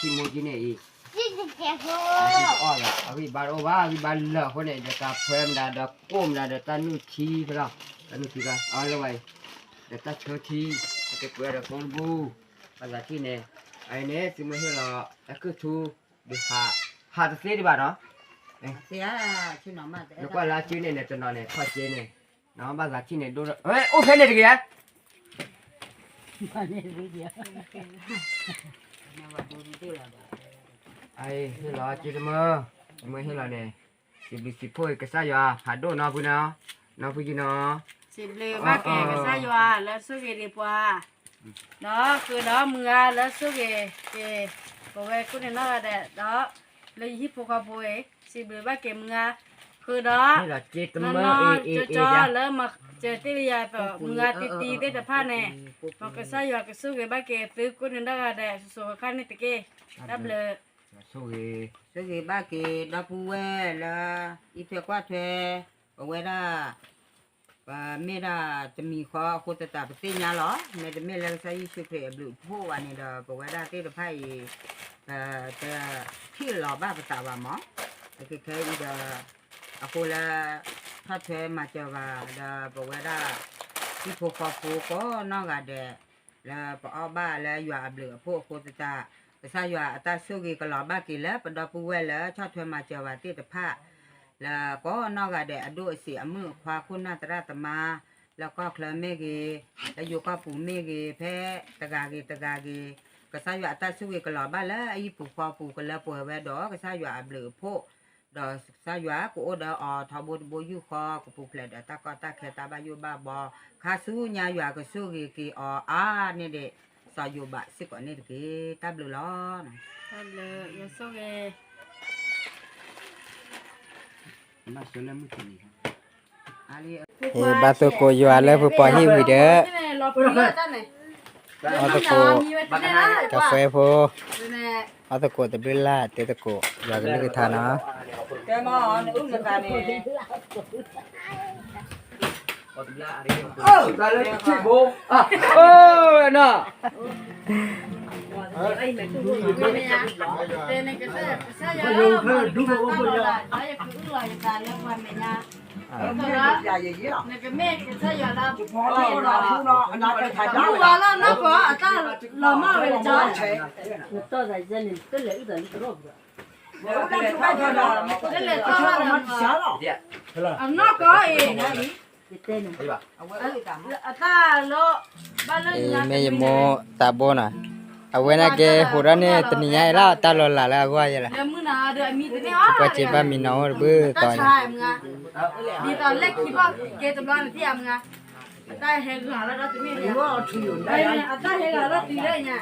ที่มูจีเนี่ยอีก Chị kẹo hô. อ้อละอภิบาลโอวาอภิบาลเลาคนเนี่ยเด็กตาเพิ่มดาก้มดาตานุชีพละตานุชีกันเอาละไว้เด็กตาเชิดทีเด็กเวรคนบูภาษาที่เนี่ยไอ้เนี่ยสิมันเฮล่ะไอ้คือทูดิหาจะเสียดีบ้าเนาะ Xía chứ nó mà แล้วก็ลาจีเนี่ยจะนอนเนี่ยข้อเจเนี่ยน้องภาษาที่เนี่ยดูเฮ้ยโอ้เพ่นเนี่ยดิแก mà nên vui vẻ mà vào tôi đi là ไอ้เฮล่ะจีเมื่อเฮล่ะเนี่ยสิพูดกับสายาหาดูน้องพูน้องพูจีน้อง สิบเลยว่าแกก็ใส่ยาแล้วสู้เกดีกว่าเนาะคือเนาะมือแล้วสู้เกบอกว่าคุณเนี่ยเนาะแต่เนาะเลยฮิปโปคาโปเอสิบเลยว่าแกมือคือเนาะ นี่แหละจีต น เมื่อ อน เอ จ่อแล้วมาเจอที่ยาแบบมือตีได้แต่ผ้าเนี่ยมันก็ใส่ยาก็สู้เกบ้าแกซื้อคุณเนี่ยเนาะแต่สู้ข้างนี่ตะเกดับเลย สู้เอ cái gì ba kỳ đa phu quê là ít việc quá thuê ở quê đó và mẹ đãจะมีข้อโคตรตาไปตีnhà lỏ mẹจะmẹ là sai sự thể bự phuวันนี้đó ở quê đóตีđược phảiจะที่หล่อบ้าภาษาว่าหมอcái cái đó à cô làถ้าthuê mà chờ và đó ở quê đóที่พวกพวกก็น้องกันเด้แล้วพอบ้าแล้วอยู่อับเหลือพวกโคตรตาแต่ถ้าอยู่ตาสู้กี่ก็หล่อบ้ากี่แล้วปดปูเวแล้วชอบชวนมาเจอว่าที่ตะผ้าแล้วก็นอกจากเดะด้วยเสียมือควาคุณนาตราตมาแล้วก็เคลเมกีแล้วอยู่ก็ปู่เมกีแพ้ตะกากีก็ถ้าอยู่ตาสู้กี่ก็หล่อบ้าแล้วไอ้ปู่ควาปู่ก็แล้วป่วยแวดอก็ถ้าอยู่อับเหลือพวกดอถ้าอยู่กูโอดอทบโบยูคอกูปู่เพลดตาก็ตาแค่ตาบายูบ้าบอข้าสู้ยาอยู่ก็สู้กี่นี่เดสอยอยู่บะสิก่อนนี่กี่ตาบลูล้อนะ ดับเลยอย่าสู้เก มาส่วนนั้นไม่ถึงนี่ บาตัวโกอยู่อะไรผู้ปล่อยหิวอีเด้อ รอปลาจ้าไหน เอาตะโกกาแฟผู้เอาตะโกตะบิลล่าเตตะโกอยากนึกทานเนาะ cái mò nó ướp được cả này ได้เลยชิบูน่ะ dạ gì vậy đó ในกระเมฆก็ใช่ยาลา nó phải thay ลูกว่าแล้วนักว่าตาเรามาเวลาจ้า tôi phải dân này cứ lấy rồi cái đó เล่นๆต้องมาอันนอกก็เอง cái tên này ตาโลบ้านเล่น แม่ยโมตาโบน่ะเอาไว้นะแกหัวเนี่ยตนี่ใหญ่แล้วตาลอละแล้วว่าอย่างไร เดี๋ยวมื้อหน้าเดี๋ยวมีแต่เนี่ย ว่าจะบ้ามีน้องเบื้อต ตา อน ชายมึงอ่ะดีตอนแรกคิดว่าเกตบลอนที่มึงอ่ะตาเฮกหาแล้วจะมีเนี่ย nó chịu ตาเฮกหาแล้วตีได้เนี่ย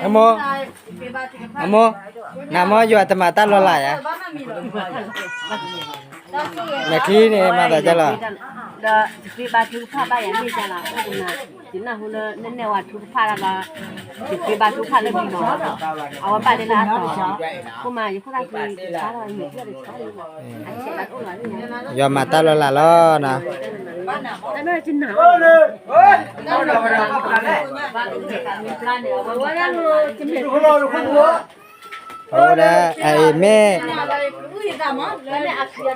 อโมอโมน้ำมออยู่อาตมาตาลอละอ่ะแม่ขี้เนี่ยมาแต่จะละ đó vì bà chú pha bà nhà mình ra là chính là hôm nên nếu mà chú pha là vì bà chú pha là vì nó ở bà đây là tỏ cô mà như không ra thì xá rồi mình chưa được xá được anh sẽ đặt ôn lại như ยอมมาตาลอละล้อนะ thế nó trên nào bà cũng phải cả mình plan để ở ngoài ra trên biển โอ้ได้ไอ้แม่ แล้วเนี่ยอาเซียน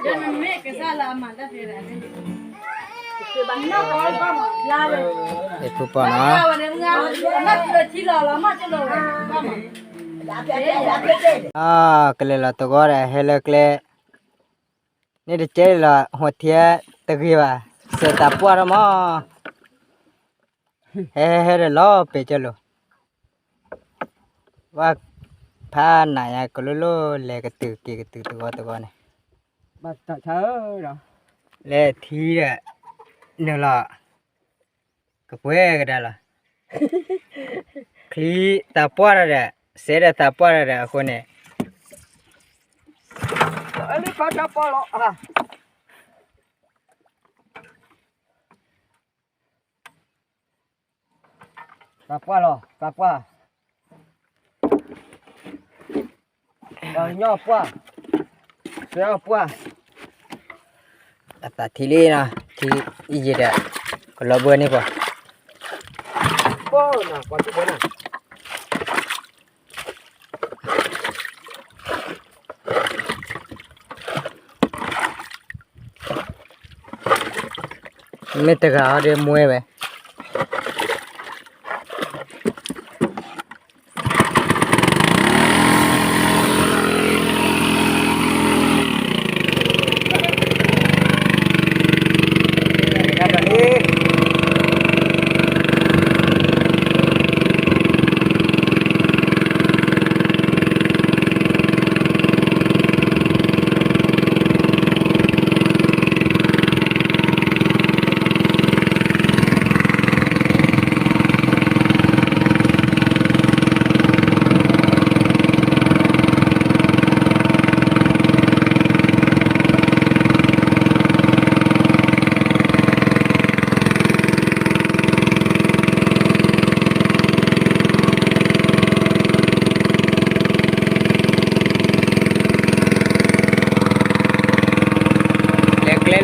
เดี๋ยวมันไม่กระซ่าละมันได้เท่าไหร่คือบ้านนอกก็บ้านลาเลย ไอ้ผู้ปอนเนาะ วันนี้งานนัดเลยที่เราละมาจะลงบ้าน ก็เลยละตัวก็ได้เฮลกเลยนี่เดี๋ยวเจอละหัวเทียตะกี้ว่าเสียตาปัวละมั้งเฮ้เดี๋ยวล้อไปเจอเลยว่าผ้าไหนก็รู้ๆเลยกระตือกกระตือตัวเนี่ย มาจะเช้าเนาะ เลยทีเนี่ยเนี่ยละก็เพื่อก็ได้ละคลีตาปัวอะไรเสียตาปัวอะไรคนเนี่ย อันนี้เขาจะปอลอ่ะตาปัวหรอตาปัวย่อปัวเสียปัว แต่ทีนี้นะที่อีเดียก็รอเบอร์นี่ป่ะ ปัวน่ะปัวที่เบอร์น่ะ ไม่ตะกาเดี๋ยวมวยไป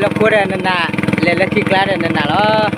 เลคูเรนน่ะเลที่คลาเรนน่ะล้อ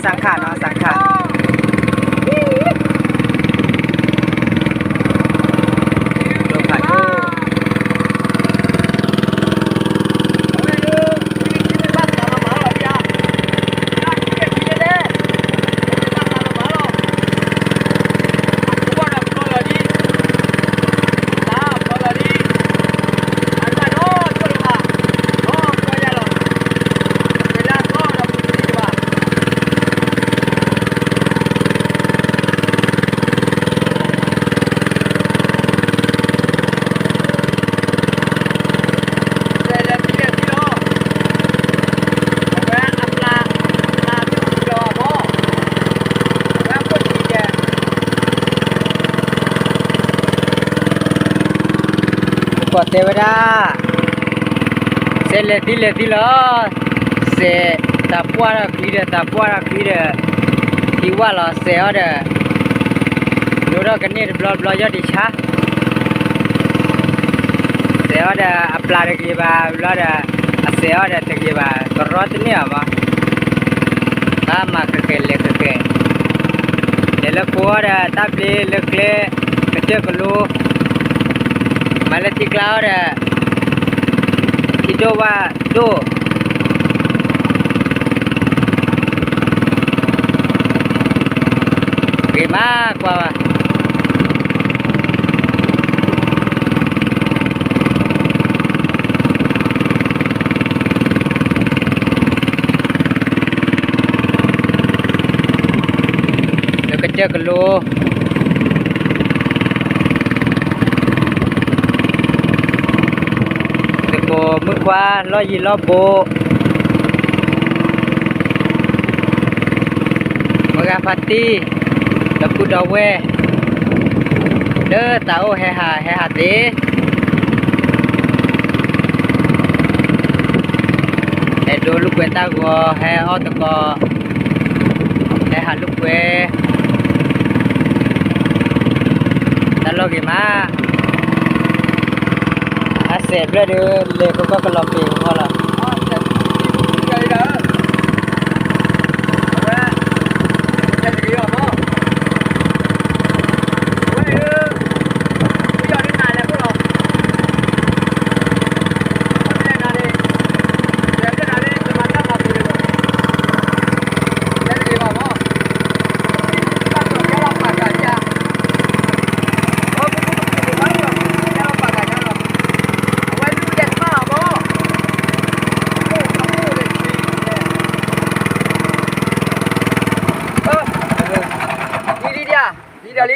สังขารเนาะสังขารลงผ่านตู้เทวดาเสเลติลอเสตาปัวราคลีเดที่ว่าลอเสอเดนูรกันนี่บลอยอดิชาเสอเดอัปลาเรกีบาบลอเดเสอเดตะกีบากรอตนี่อ่ะวะตามาเคเลเลกัวเดตาเปเลเคเลกะเจกลูMalati Clara Kidowa do Gema kwa Lekecek luมือขวาล้อยีล้อโบมือกาพัตตีแล้วกูดาวเวเด้อเต่าแห่หาเตแต่ดูลูกเวตาก็แห่ออตก็แห่หาลูกเวตลกมาเสร็จแล้วเดี๋ยวเล็กก็กระลำเองพอละ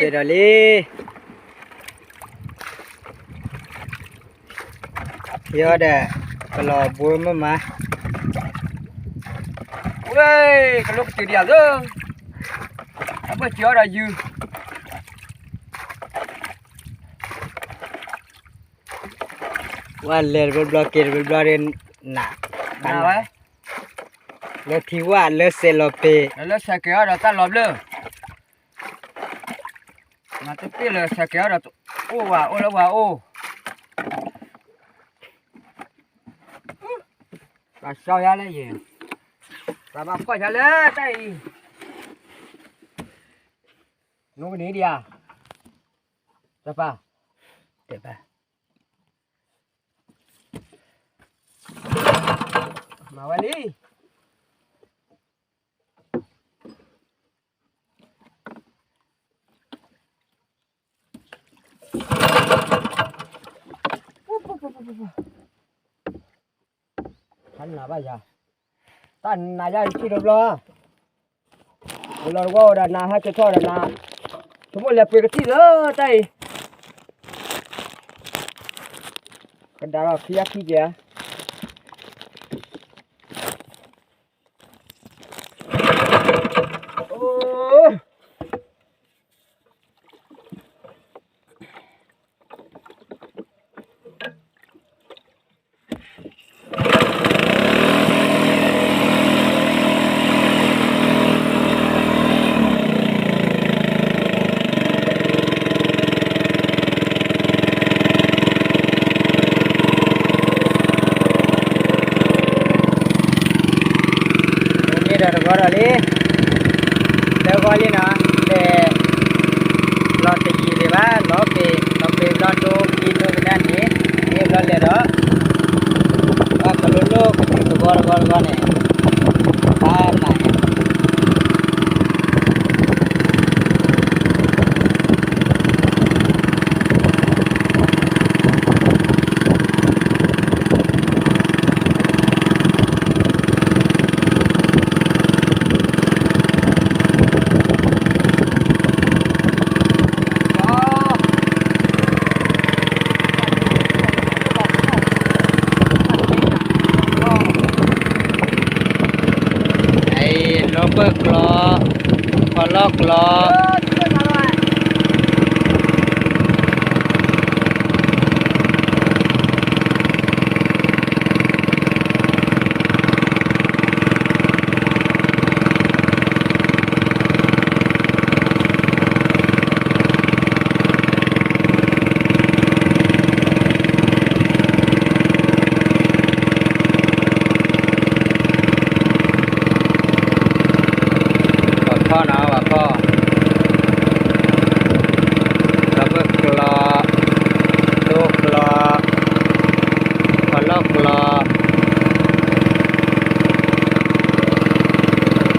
pe đó đi giờ đây kalau bui mà ôi cái lúc từ điểm đó apa chưa đã dưว่าเลยเป็นบล็อกเกอร์เป็นบล็อกเรนหนา nào ấy แล้วที่ว่าเลือเซลเป แล้วใส่เกลือเราตั้งรอบเลยมาตั้งปีเลยใส่เกลือเราโอ้ว่ะโอ้แล้วว่ะโอ้ก็เช้าyaเลยยังก็มาพ่อyaเลยใจนู้นนี้ดีอ่ะใช่ปะ เดี๋ยวไป มาวันนี้ท่านน่ะบ้ายาท่านนายาที่รบล้อเราว่าด้านหน้าให้จะทอดด้านหน้าสมมติเราเปิดกระที่เลยใจกันดาราขี้ยักขี้เจ้าโอ้ Gorali de goli na de lot ki de ba lo pe lot do ki do na ni e lo le ro ba kalo lo ko gor ne ba na bơ lọ có lóc lọพ่อเนาะว่าพ่อแล้วก็กลอลูกกลอพอลอกกลอ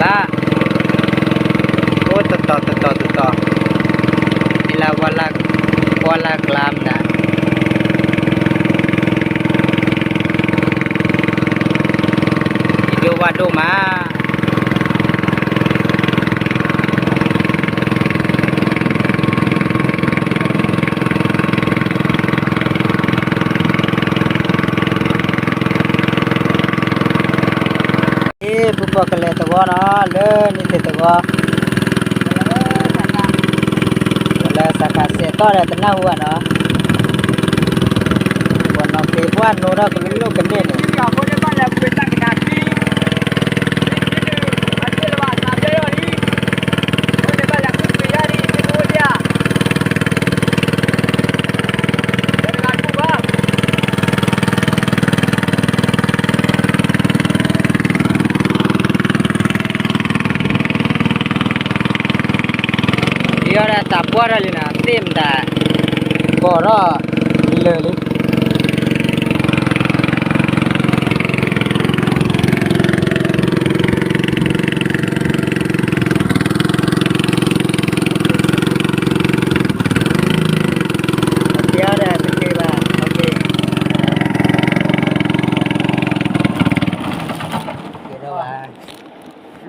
ตาโอ้ต่อนี่ละวลากลามนะดูว่าดูมาbuat kelihatan tegur na, le ni tegur. Kalau sahaja setor ada tenang huan na. Buat nak buat nora kelulu kene ni. Ya, boleh banyak kita kaki. Ada lewat ada ni. Boleh banyak kita hari itu dia. Jangan lupa. Dia dah tak puas lagi nak tim dah. Korang gila ni. Dia dah okey bah. Okey. Okey dah bah.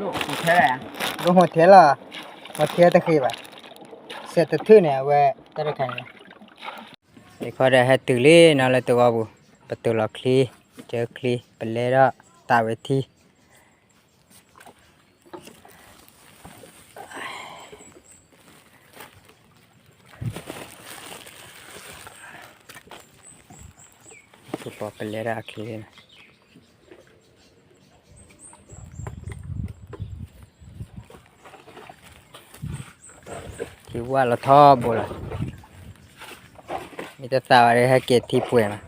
Lu hotel ah. Lu hotel lah. Hotel tak kira bah. sẽ tự thứ này về ta được cảnh để coi đây hai từ lý nào là từ vào bu bắt từ là kli chơi kli bật lê đó tạo về thi tu bỏ bật lê ra kli này thì qua là thò bu làมีแต่สาวอะไรให้เกตที่ป่วยมา